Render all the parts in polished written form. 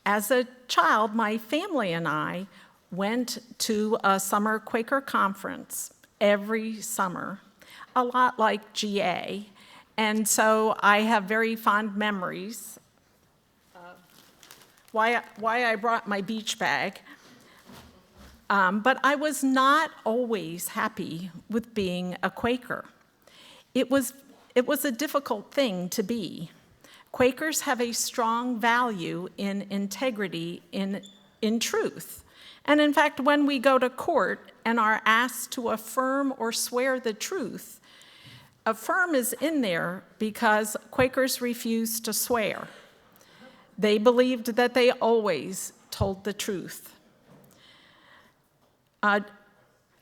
As a child, my family and I went to a summer Quaker Conference every summer, a lot like GA. And so I have very fond memories. Why I brought my beach bag. But I was not always happy with being a Quaker. It was a difficult thing to be. Quakers have a strong value in integrity, in truth. And in fact, when we go to court and are asked to affirm or swear the truth, affirm is in there because Quakers refused to swear. They believed that they always told the truth. I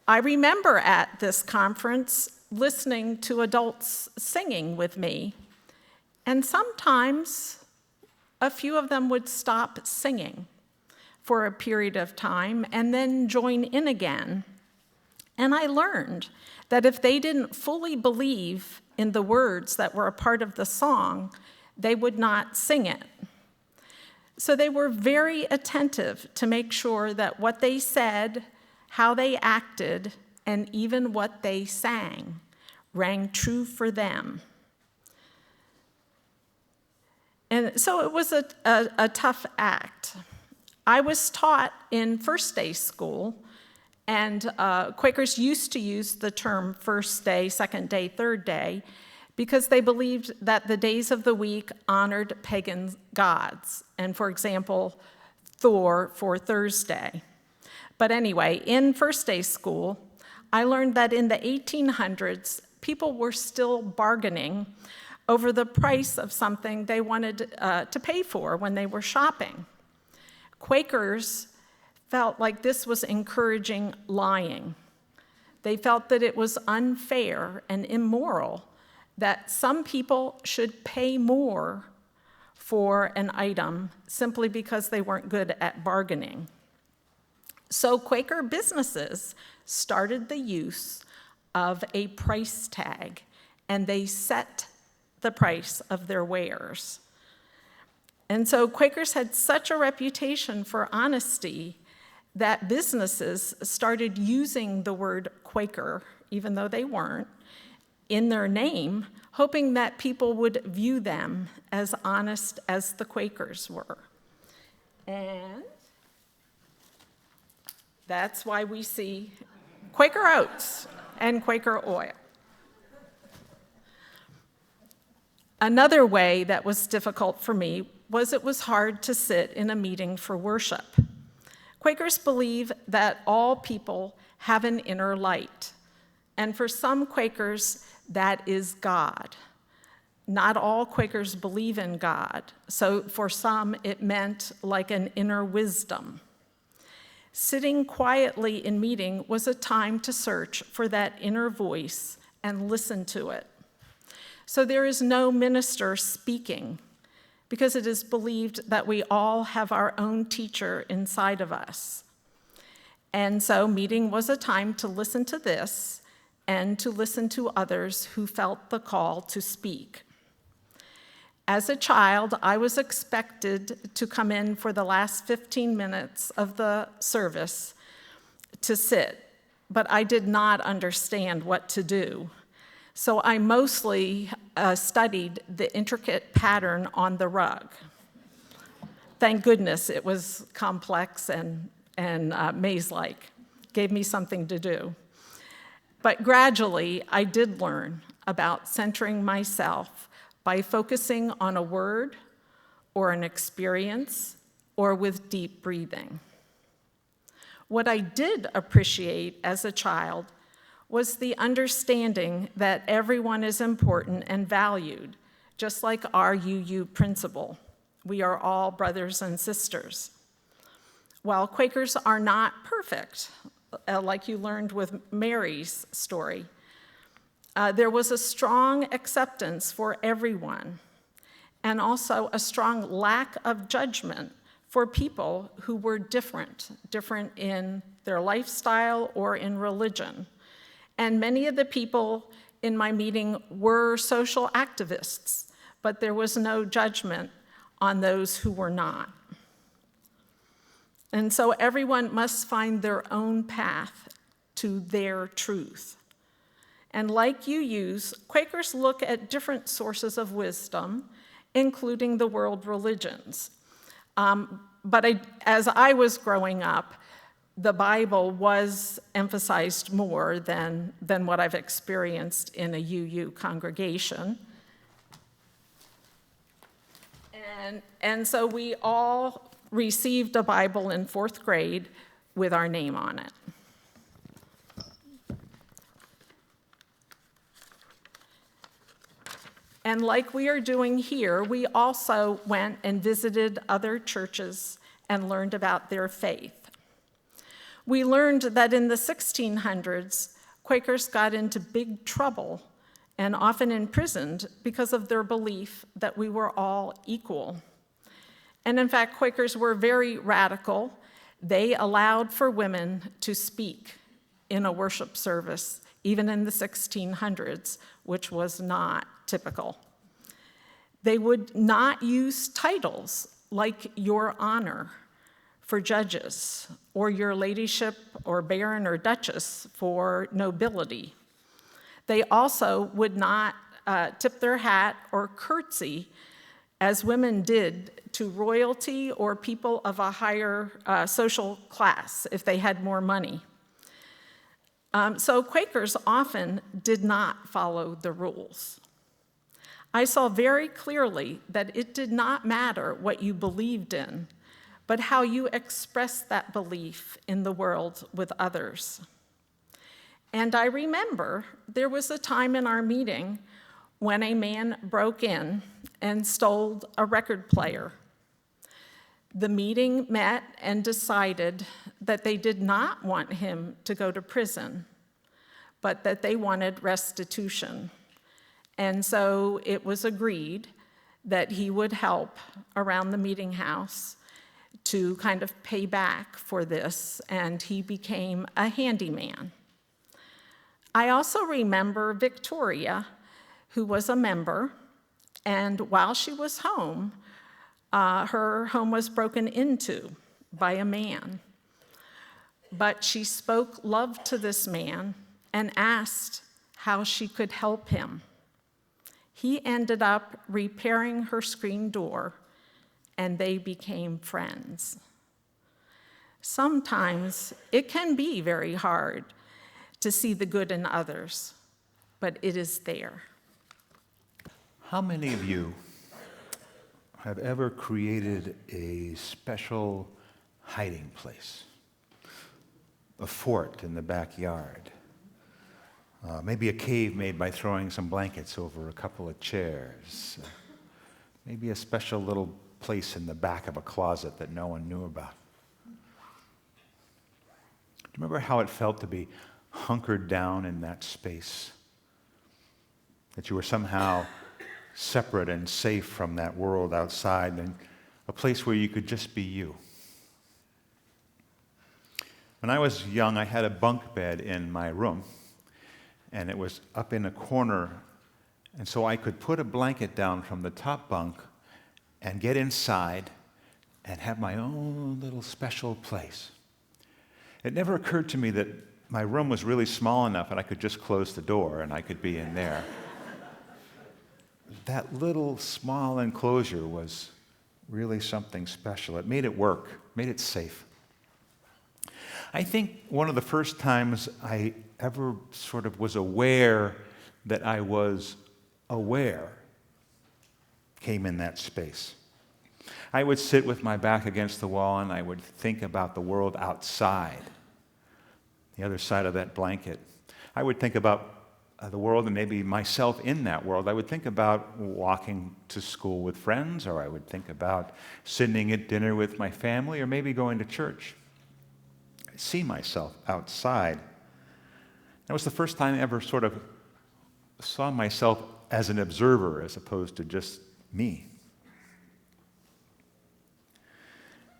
remember at this conference listening to adults singing with me, and sometimes a few of them would stop singing for a period of time and then join in again. And I learned that if they didn't fully believe in the words that were a part of the song, they would not sing it. So they were very attentive to make sure that what they said, how they acted, and even what they sang rang true for them. And so it was a tough act. I was taught in first day school, and Quakers used to use the term first day, second day, third day, because they believed that the days of the week honored pagan gods. And for example, Thor for Thursday. But anyway, in first day school, I learned that in the 1800s, people were still bargaining over the price of something they wanted to pay for when they were shopping. Quakers felt like this was encouraging lying. They felt that it was unfair and immoral that some people should pay more for an item simply because they weren't good at bargaining. So Quaker businesses started the use of a price tag, and they set the price of their wares. And so Quakers had such a reputation for honesty that businesses started using the word Quaker, even though they weren't, in their name, hoping that people would view them as honest as the Quakers were. And that's why we see Quaker oats and Quaker oil. Another way that was difficult for me was it was hard to sit in a meeting for worship. Quakers believe that all people have an inner light, and for some Quakers, that is God. Not all Quakers believe in God, so for some, it meant like an inner wisdom. Sitting quietly in meeting was a time to search for that inner voice and listen to it. So there is no minister speaking, because it is believed that we all have our own teacher inside of us. And so meeting was a time to listen to this and to listen to others who felt the call to speak. As a child, I was expected to come in for the last 15 minutes of the service to sit, but I did not understand what to do. So I mostly studied the intricate pattern on the rug. Thank goodness it was complex and maze-like. Gave me something to do. But gradually, I did learn about centering myself by focusing on a word or an experience or with deep breathing. What I did appreciate as a child was the understanding that everyone is important and valued, just like our UU principle. We are all brothers and sisters. While Quakers are not perfect, like you learned with Mary's story, there was a strong acceptance for everyone, and also a strong lack of judgment for people who were different in their lifestyle or in religion. And many of the people in my meeting were social activists, but there was no judgment on those who were not. And so everyone must find their own path to their truth. And like UUs, Quakers look at different sources of wisdom, including the world religions. As I was growing up, the Bible was emphasized more than what I've experienced in a UU congregation. And so we all received a Bible in 4th grade with our name on it. And like we are doing here, we also went and visited other churches and learned about their faith. We learned that in the 1600s, Quakers got into big trouble and often imprisoned because of their belief that we were all equal. And in fact, Quakers were very radical. They allowed for women to speak in a worship service, even in the 1600s, which was not typical. They would not use titles like Your Honor for judges, or Your Ladyship, or Baron or Duchess for nobility. They also would not tip their hat or curtsy, as women did, to royalty or people of a higher social class if they had more money. So Quakers often did not follow the rules. I saw very clearly that it did not matter what you believed in, but how you expressed that belief in the world with others. And I remember there was a time in our meeting when a man broke in and stole a record player. The meeting met and decided that they did not want him to go to prison, but that they wanted restitution. And so it was agreed that he would help around the meeting house to kind of pay back for this, and he became a handyman. I also remember Victoria, who was a member, and while she was home, her home was broken into by a man. But she spoke love to this man and asked how she could help him. He ended up repairing her screen door, and they became friends. Sometimes it can be very hard to see the good in others, but it is there. How many of you have ever created a special hiding place? A fort in the backyard? Maybe a cave made by throwing some blankets over a couple of chairs. Maybe a special little place in the back of a closet that no one knew about. Do you remember how it felt to be hunkered down in that space? That you were somehow separate and safe from that world outside, and a place where you could just be you. When I was young, I had a bunk bed in my room, and it was up in a corner, and so I could put a blanket down from the top bunk and get inside and have my own little special place. It never occurred to me that my room was really small enough and I could just close the door and I could be in there. That little small enclosure was really something special. It made it work, made it safe. I think one of the first times I ever sort of was aware that I was aware came in that space. I would sit with my back against the wall and I would think about the world outside, the other side of that blanket. I would think about the world and maybe myself in that world. I would think about walking to school with friends, or I would think about sitting at dinner with my family, or maybe going to church. I see myself outside. That was the first time I ever sort of saw myself as an observer as opposed to just me.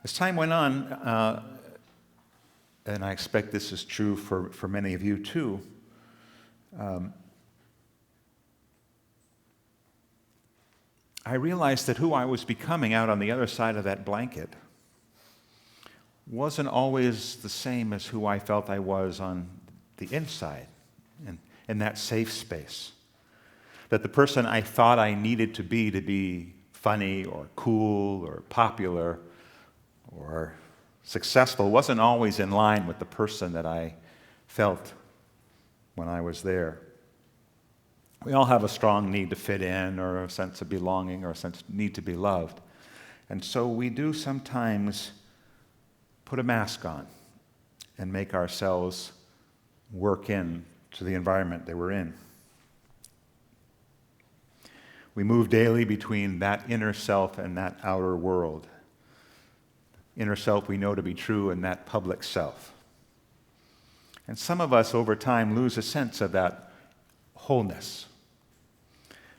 As time went on, and I expect this is true for many of you too, I realized that who I was becoming out on the other side of that blanket wasn't always the same as who I felt I was on the inside, in that safe space. That the person I thought I needed to be funny or cool or popular or successful wasn't always in line with the person that I felt when I was there. We all have a strong need to fit in, or a sense of belonging, or a sense of need to be loved. And so we do sometimes put a mask on and make ourselves work in to the environment that we're in. We move daily between that inner self and that outer world. Inner self we know to be true, and that public self. And some of us over time lose a sense of that wholeness.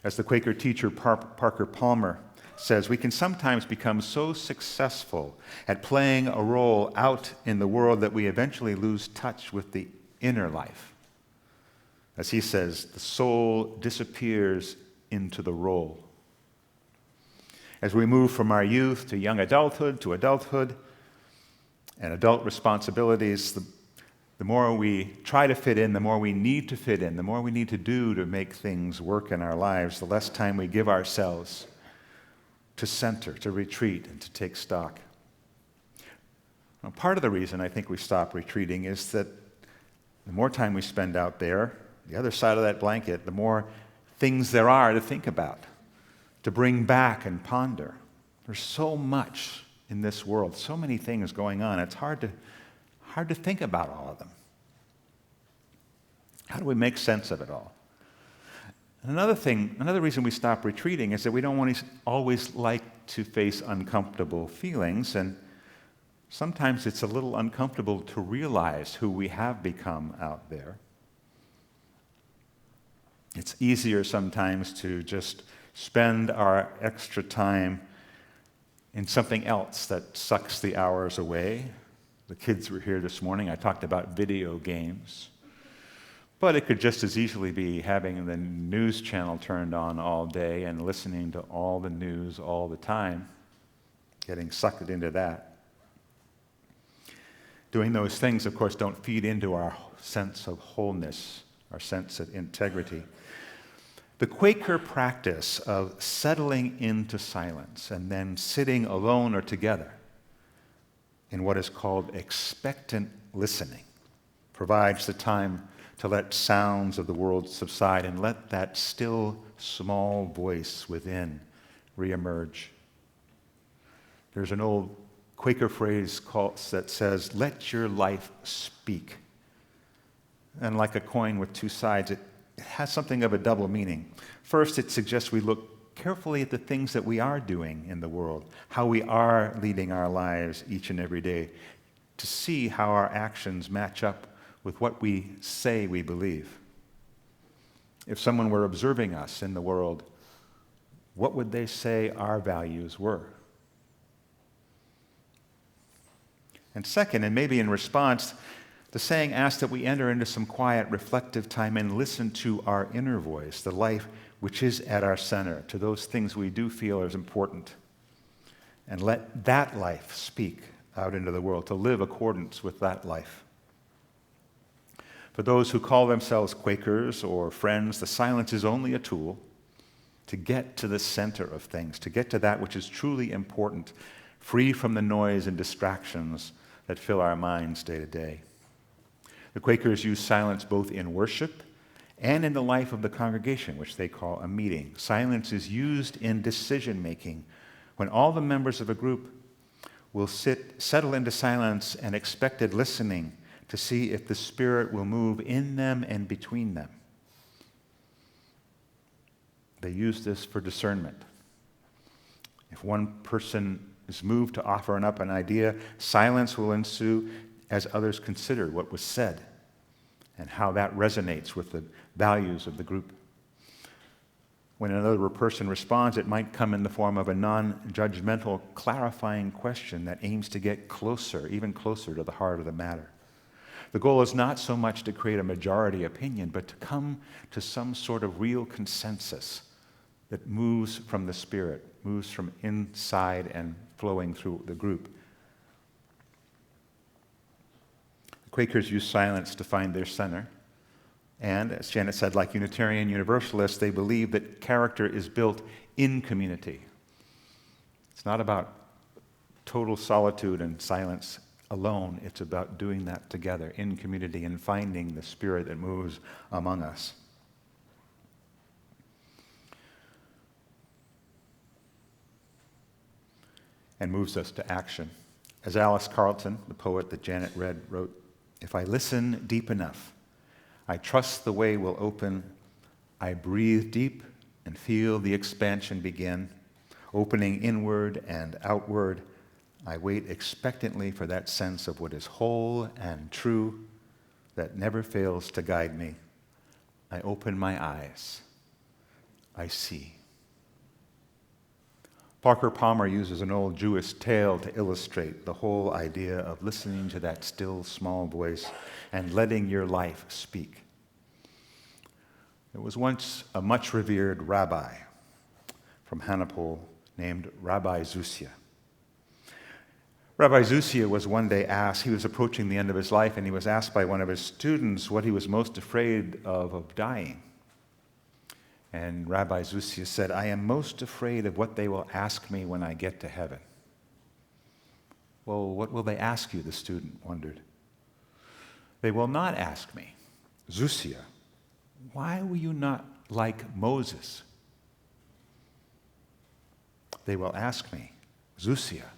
As the Quaker teacher Parker Palmer says, we can sometimes become so successful at playing a role out in the world that we eventually lose touch with the inner life. As he says, the soul disappears into the role. As we move from our youth to young adulthood to adulthood and adult responsibilities, the more we try to fit in, the more we need to fit in, the more we need to do to make things work in our lives, the less time we give ourselves to center, to retreat, and to take stock. Now, part of the reason I think we stop retreating is that the more time we spend out there, the other side of that blanket, the more things there are to think about, to bring back and ponder. There's so much in this world, so many things going on. It's hard to think about all of them. How do we make sense of it all? And another reason we stop retreating is that we don't always like to face uncomfortable feelings, and sometimes it's a little uncomfortable to realize who we have become out there. It's easier sometimes to just spend our extra time in something else that sucks the hours away. The kids were here this morning. I talked about video games. But it could just as easily be having the news channel turned on all day and listening to all the news all the time, getting sucked into that. Doing those things, of course, don't feed into our sense of wholeness, our sense of integrity. The Quaker practice of settling into silence and then sitting alone or together in what is called expectant listening provides the time to let sounds of the world subside and let that still, small voice within reemerge. There's an old Quaker phrase that says, "Let your life speak." And like a coin with two sides, it has something of a double meaning. First, it suggests we look carefully at the things that we are doing in the world, how we are leading our lives each and every day, to see how our actions match up with what we say we believe. If someone were observing us in the world, what would they say our values were? And second, and maybe in response, the saying asks that we enter into some quiet, reflective time and listen to our inner voice, the life which is at our center, to those things we do feel are important, and let that life speak out into the world, to live accordance with that life. For those who call themselves Quakers or Friends, the silence is only a tool to get to the center of things, to get to that which is truly important, free from the noise and distractions that fill our minds day to day. The Quakers use silence both in worship and in the life of the congregation, which they call a meeting. Silence is used in decision-making when all the members of a group will settle into silence and expected listening to see if the Spirit will move in them and between them. They use this for discernment. If one person is moved to offer up an idea, silence will ensue as others consider what was said and how that resonates with the values of the group. When another person responds, it might come in the form of a non-judgmental, clarifying question that aims to get closer, even closer to the heart of the matter. The goal is not so much to create a majority opinion, but to come to some sort of real consensus that moves from the Spirit, moves from inside and flowing through the group. Quakers use silence to find their center. And, as Janet said, like Unitarian Universalists, they believe that character is built in community. It's not about total solitude and silence alone. It's about doing that together in community and finding the spirit that moves among us. And moves us to action. As Alice Carleton, the poet that Janet read, wrote, "If I listen deep enough, I trust the way will open. I breathe deep and feel the expansion begin. Opening inward and outward, I wait expectantly for that sense of what is whole and true that never fails to guide me. I open my eyes. I see." Parker Palmer uses an old Jewish tale to illustrate the whole idea of listening to that still small voice and letting your life speak. There was once a much revered rabbi from Hanapol named Rabbi Zusia. Rabbi Zusia was one day asked, he was approaching the end of his life, and he was asked by one of his students what he was most afraid of dying. And Rabbi Zusia said, "I am most afraid of what they will ask me when I get to heaven." "Well, what will they ask you?" the student wondered. "They will not ask me, 'Zusia, why were you not like Moses?' They will ask me, 'Zusia,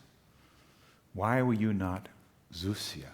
why were you not Zusia?'"